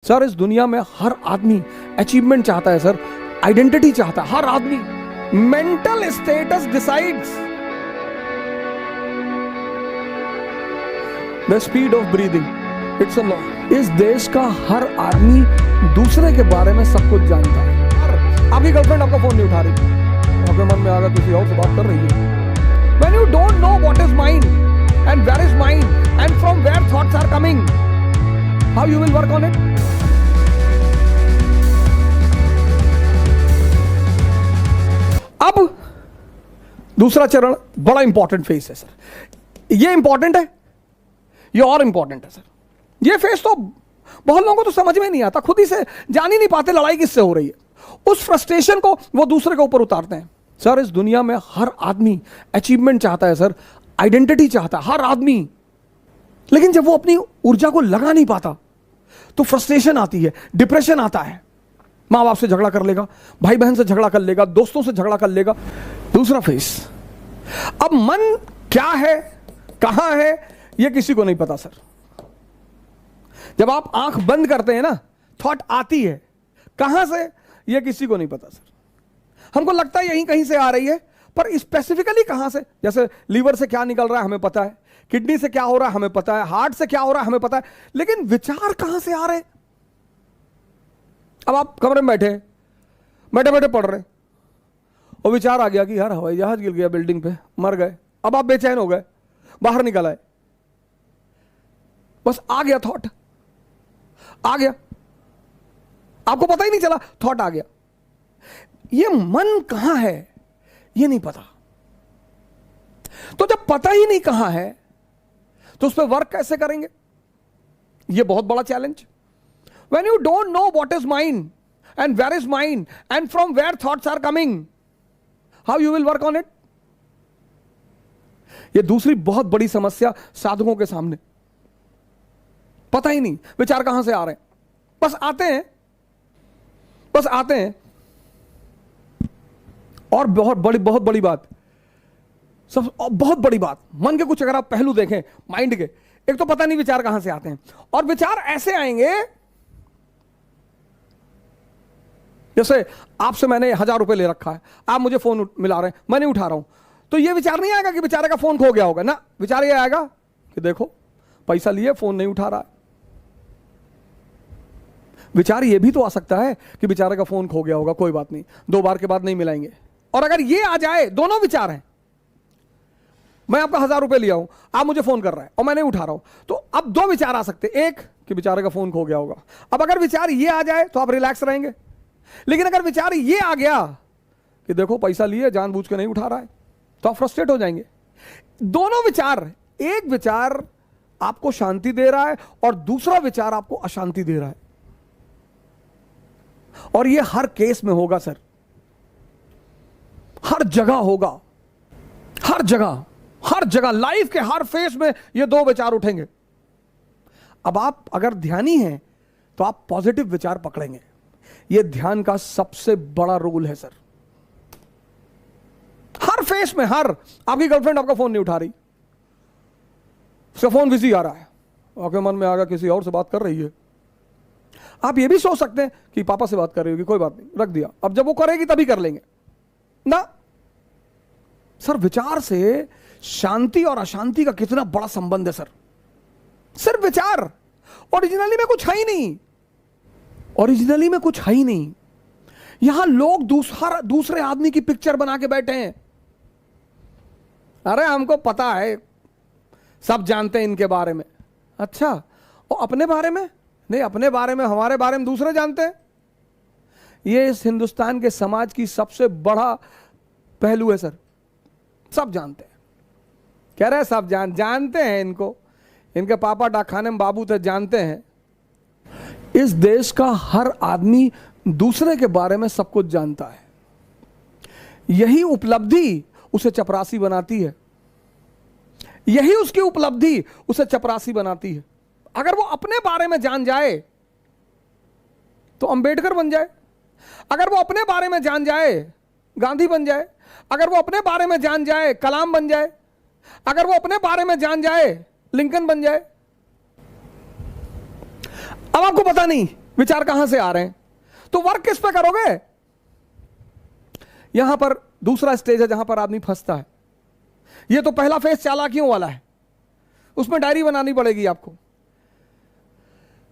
Sir इस दुनिया में हर आदमी अचीवमेंट चाहता है सर, आइडेंटिटी चाहता है हर आदमी। Mental status decides the speed of breathing, it's a law. इस देश का हर आदमी दूसरे के बारे में सब कुछ जानता है। आपकी गर्लफ्रेंड आपका फोन नहीं उठा रही, आपके मन में आगा किसी और से बात कर रही है। When you don't know what is mine and where is mine and from where thoughts are coming, how you will work on it? अब दूसरा चरण बड़ा इंपॉर्टेंट फेस है सर। ये इंपॉर्टेंट है, ये और इंपॉर्टेंट है सर। ये फेस तो बहुत लोगों को तो समझ में नहीं आता, खुद ही से जान ही नहीं पाते लड़ाई किससे हो रही है। उस फ्रस्ट्रेशन को वो दूसरे के ऊपर उतारते हैं। सर इस दुनिया में हर आदमी अचीवमेंट चाहता है सर, आइडेंटिटी चाहता है हर आदमी। लेकिन जब वो अपनी ऊर्जा को लगा नहीं पाता तो फ्रस्ट्रेशन आती है, डिप्रेशन आता है। माँ बाप से झगड़ा कर लेगा, भाई बहन से झगड़ा कर लेगा, दोस्तों से झगड़ा कर लेगा। दूसरा फेस, अब मन क्या है, कहां है, यह किसी को नहीं पता सर। जब आप आंख बंद करते हैं ना, थॉट आती है, कहां से यह किसी को नहीं पता सर। हमको लगता है यहीं कहीं से आ रही है, पर स्पेसिफिकली कहां से। जैसे लीवर से क्या निकल रहा है हमें पता है, किडनी से क्या हो रहा है हमें पता है, हार्ट से क्या हो रहा है हमें पता है, लेकिन विचार कहां से आ रहे हैं। अब आप कमरे में बैठे बैठे पढ़ रहे और विचार आ गया कि यार हवाई जहाज गिर गया बिल्डिंग पे, मर गए। अब आप बेचैन हो गए, बाहर निकल आए, बस आ गया थॉट, आ गया, आपको पता ही नहीं चला, थॉट आ गया। ये मन कहां है ये नहीं पता। तो जब पता ही नहीं कहां है तो उस पर वर्क कैसे करेंगे, ये बहुत बड़ा challenge. When you don't know what is mine and where is mine and from where thoughts are coming, how you will work on it? ये दूसरी बहुत बड़ी समस्या साधकों के सामने। पता ही नहीं विचार कहां से आ रहे हैं, बस आते हैं, बस आते हैं। और बहुत बड़ी बात, सब बहुत बड़ी बात, मन के कुछ अगर आप पहलू देखें माइंड के, एक तो पता नहीं विचार कहां से आते हैं, और विचार ऐसे आएंगे जैसे आपसे मैंने 1000 रुपए ले रखा है, आप मुझे फोन मिला रहे हैं, मैं नहीं उठा रहा हूं, तो यह विचार नहीं आएगा कि बेचारे का फोन खो गया होगा ना। विचार यह आएगा कि देखो पैसा लिए फोन नहीं उठा रहा है। विचार यह भी तो आ सकता है कि बेचारे का फोन खो गया होगा, कोई बात नहीं, 2 बार के बाद नहीं मिलाएंगे। और अगर यह आ जाए, दोनों विचार हैं, मैं आपका 1000 रुपए लिया हूं, आप मुझे फोन कर रहा है और मैं नहीं उठा रहा हूं, तो अब 2 विचार आ सकते, एक कि बेचारे का फोन खो गया होगा। अब अगर विचार यह आ जाए तो आप रिलैक्स रहेंगे, लेकिन अगर विचार ये आ गया कि देखो पैसा लिए जानबूझ के नहीं उठा रहा है, तो आप फ्रस्ट्रेट हो जाएंगे। दोनों विचार, एक विचार आपको शांति दे रहा है और दूसरा विचार आपको अशांति दे रहा है। और ये हर केस में होगा सर, हर जगह होगा, हर जगह लाइफ के हर फेस में ये 2 विचार उठेंगे। अब आप अगर ध्यानी हैं तो आप पॉजिटिव विचार पकड़ेंगे। यह ध्यान का सबसे बड़ा रोल है सर। हर फेस में, हर, आपकी गर्लफ्रेंड आपका फोन नहीं उठा रही, उसका फोन बिजी आ रहा है, आपके मन में आगा किसी और से बात कर रही है। आप यह भी सोच सकते हैं कि पापा से बात कर रही होगी, कोई बात नहीं, रख दिया, अब जब वो करेगी तभी कर लेंगे ना। सर विचार से शांति और अशांति का कितना बड़ा संबंध है सर। सिर्फ विचार, ओरिजिनली में कुछ है ही नहीं, ओरिजिनली में कुछ है ही नहीं। यहां लोग दूसरे आदमी की पिक्चर बना के बैठे हैं। अरे हमको पता है, सब जानते हैं इनके बारे में। अच्छा, और अपने बारे में नहीं, अपने बारे में, हमारे बारे में दूसरे जानते हैं। ये इस हिंदुस्तान के समाज की सबसे बड़ा पहलू है सर। सब जानते हैं, कह रहे हैं सब जानते हैं इनको, इनके पापा डाकखाने में बाबू थे, जानते हैं। इस देश का हर आदमी दूसरे के बारे में सब कुछ जानता है। यही उपलब्धि उसे चपरासी बनाती है, यही उसकी उपलब्धि उसे चपरासी बनाती है। अगर वो अपने बारे में जान जाए तो अंबेडकर बन जाए, अगर वो अपने बारे में जान जाए गांधी बन जाए, अगर वो अपने बारे में जान जाए कलाम बन जाए, अगर वो अपने बारे में जान जाए लिंकन बन जाए। अब आपको पता नहीं विचार कहां से आ रहे हैं, तो वर्क किस पे करोगे? यहां पर दूसरा स्टेज है जहां पर आदमी फंसता है। ये तो पहला फेज चालाकियों वाला है, उसमें डायरी बनानी पड़ेगी आपको।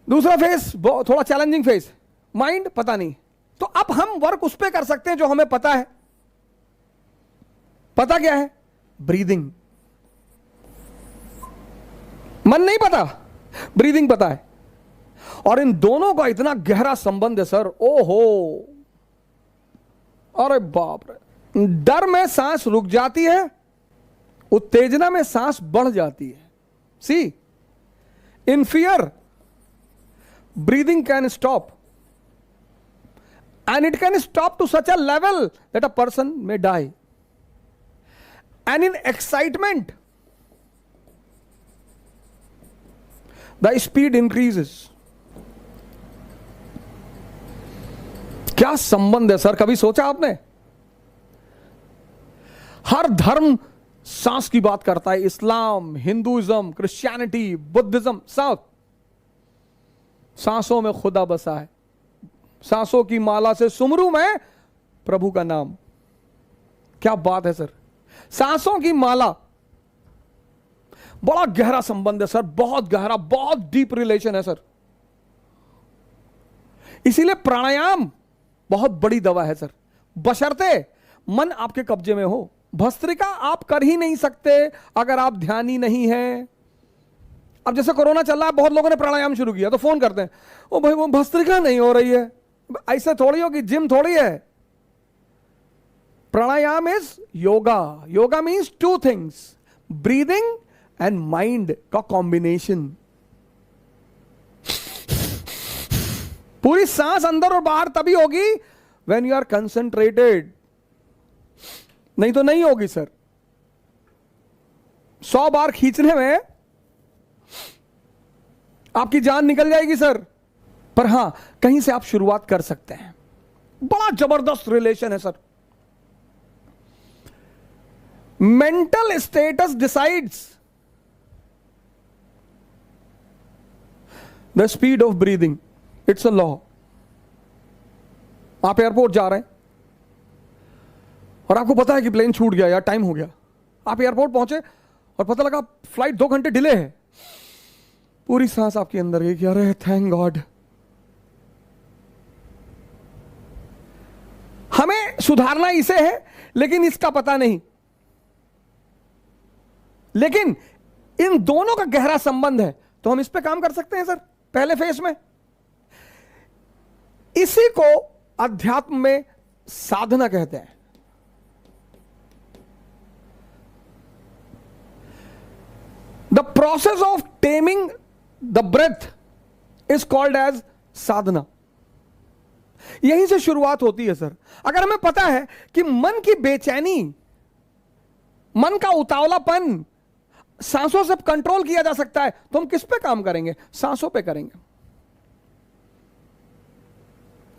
दूसरा फेज थोड़ा चैलेंजिंग फेज, माइंड पता नहीं। तो अब हम वर्क उस पे कर सकते हैं जो हमें पता है। पता क्या है? ब्रीदिंग। मन नहीं पता, ब्रीदिंग पता है। और इन दोनों का इतना गहरा संबंध है सर, ओहो, अरे बाप रे। डर में सांस रुक जाती है, उत्तेजना में सांस बढ़ जाती है। See, in fear breathing can stop, and it can stop to such a level that a person may die. And in excitement the speed increases. क्या संबंध है सर, कभी सोचा आपने? हर धर्म सांस की बात करता है, इस्लाम, हिंदुइज्म, क्रिश्चियनिटी, बुद्धिज्म, सब सांसों में खुदा बसा है। सांसों की माला से सुमरू मैं प्रभु का नाम। क्या बात है सर, सांसों की माला, बड़ा गहरा संबंध है सर, बहुत गहरा, बहुत डीप रिलेशन है सर। इसीलिए प्राणायाम बहुत बड़ी दवा है सर, बशर्ते मन आपके कब्जे में हो। भस्त्रिका आप कर ही नहीं सकते अगर आप ध्यानी नहीं है। अब जैसे कोरोना चल रहा है, बहुत लोगों ने प्राणायाम शुरू किया तो फोन करते हैं, ओ भाई वो भस्त्रिका नहीं हो रही है। ऐसे थोड़ी हो कि जिम थोड़ी है। Pranayama is yoga. Yoga means two things, breathing and mind का कॉम्बिनेशन। पूरी सांस अंदर और बाहर तभी होगी व्हेन यू आर कंसंट्रेटेड, नहीं तो नहीं होगी सर। 100 बार खींचने में आपकी जान निकल जाएगी सर। पर हां, कहीं से आप शुरुआत कर सकते हैं। बड़ा जबरदस्त रिलेशन है sir. Mental status decides the speed of breathing, it's a law. आप एयरपोर्ट जा रहे हैं और आपको पता है कि प्लेन छूट गया या टाइम हो गया। आप एयरपोर्ट पहुंचे और पता लगा फ्लाइट 2 घंटे डिले है। पूरी सांस आपके अंदर गई कि अरे थैंक गॉड। हमें सुधारना इसे है, लेकिन इसका पता नहीं। लेकिन इन दोनों का गहरा संबंध है, तो हम इस पे काम कर सकते हैं सर पहले फेज में। इसी को अध्यात्म में साधना कहते हैं। The process of taming the breath is called as sadhana. यहीं से शुरुआत होती है सर। अगर हमें पता है कि मन की बेचैनी, मन का उतावलापन सांसों से कंट्रोल किया जा सकता है, तो हम किस पे काम करेंगे? सांसों पे करेंगे।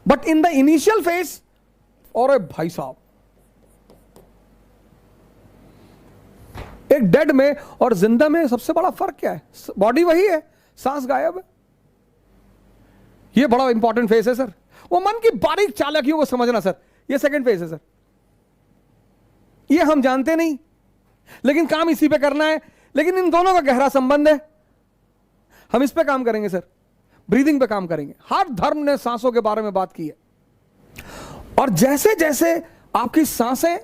But in the initial phase, और भाई साहब, एक डेड में और जिंदा में सबसे बड़ा फर्क क्या है? बॉडी वही है, सांस गायब है। यह बड़ा इंपॉर्टेंट फेज है सर। वो मन की बारीक चालाकियों को समझना सर, यह सेकंड फेज है सर। यह हम जानते नहीं, लेकिन काम इसी पे करना है। लेकिन इन दोनों का गहरा संबंध है। हम इस पे काम करेंगे सर, ब्रीदिंग पे काम करेंगे। हर धर्म ने सांसों के बारे में बात की है। और जैसे जैसे आपकी सांसें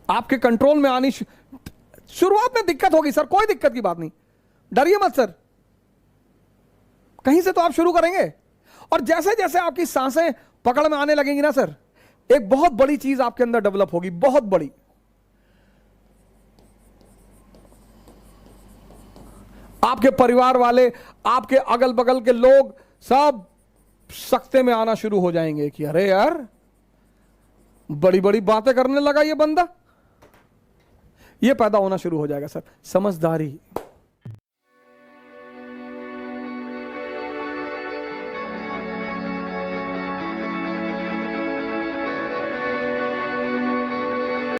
आपके कंट्रोल में आनी, शुरुआत में दिक्कत होगी सर, कोई दिक्कत की बात नहीं, डरिए मत सर, कहीं से तो आप शुरू करेंगे। और जैसे जैसे आपकी सांसें पकड़ में आने लगेंगी ना सर, एक बहुत बड़ी चीज आपके अंदर डेवलप होगी, बहुत बड़ी। आपके परिवार वाले, आपके अगल बगल के लोग सब सख्ते में आना शुरू हो जाएंगे कि अरे यार बड़ी बड़ी बातें करने लगा ये बंदा। ये पैदा होना शुरू हो जाएगा सर, समझदारी।